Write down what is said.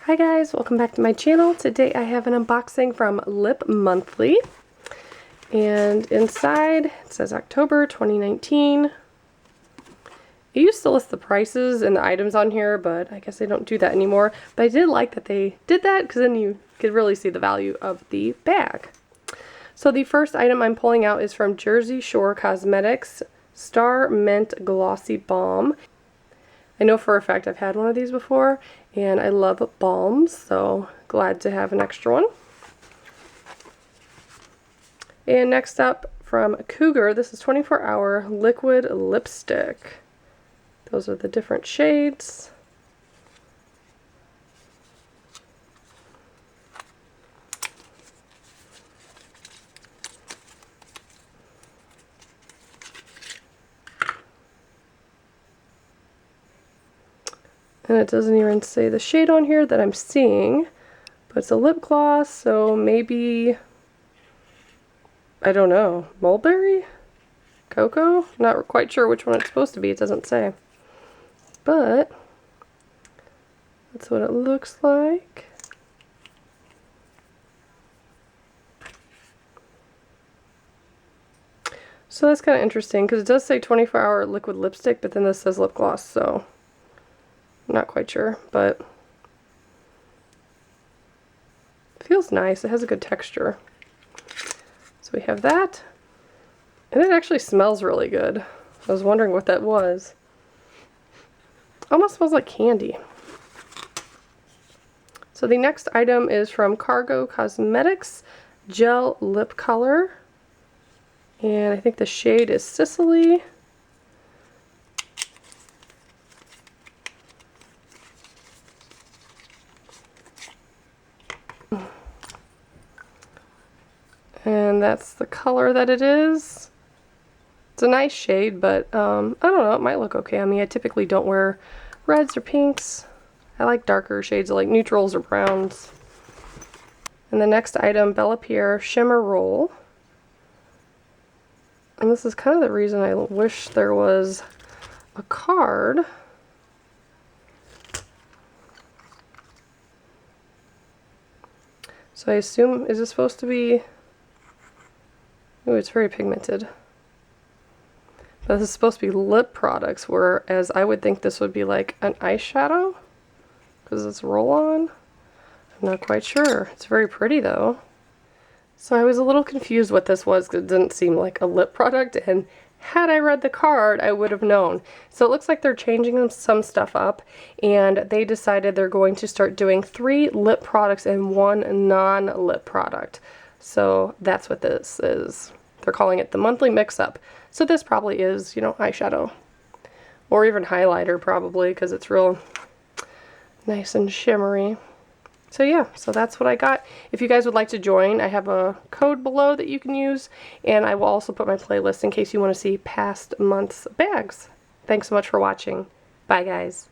Hi guys, welcome back to my channel. Today I have an unboxing from LipMonthly, and inside it says October 2019. It used to list the prices and the items on here, but I guess they don't do that anymore. But I did like that they did that because then you could really see the value of the bag. So the first item I'm pulling out is from Jersey Shore Cosmetics Star Mint Glossy Balm. I know for a fact I've had one of these before, and I love Balms, so glad to have an extra one. And next up from Cougar, this is 24-hour liquid lipstick. Those are the different shades. And it doesn't even say the shade on here that I'm seeing, but it's a lip gloss, so maybe, I don't know, mulberry? Cocoa? Not quite sure which one it's supposed to be, it doesn't say. But that's what it looks like. So that's kind of interesting, because it does say 24-hour liquid lipstick, but then this says lip gloss, so I'm not quite sure, but it feels nice. It has a good texture. So we have that, and it actually smells really good. I was wondering what that was. Almost smells like candy. So the next item is from Cougar Cosmetics Gel Lip Color, and I think the shade is Sicily. And that's the color that it is. It's a nice shade, but I don't know, it might look okay on me. I typically don't wear reds or pinks. I like darker shades, like neutrals or browns. And the next item, Bellapierre Shimmer Roll. And this is kind of the reason I wish there was a card. So I assume, is this supposed to be... Ooh, it's very pigmented. But this is supposed to be lip products, whereas I would think this would be like an eyeshadow, because it's roll-on. I'm not quite sure. It's very pretty though. So I was a little confused what this was, because it didn't seem like a lip product, and had I read the card, I would have known. So it looks like they're changing some stuff up, and they decided they're going to start doing 3 lip products and 1 non-lip product. So that's what this is. They're calling it the monthly mix-up. So this probably is, you know, eyeshadow. Or even highlighter probably, because it's real nice and shimmery. So yeah, so that's what I got. If you guys would like to join, I have a code below that you can use. And I will also put my playlist in case you want to see past month's bags. Thanks so much for watching. Bye guys.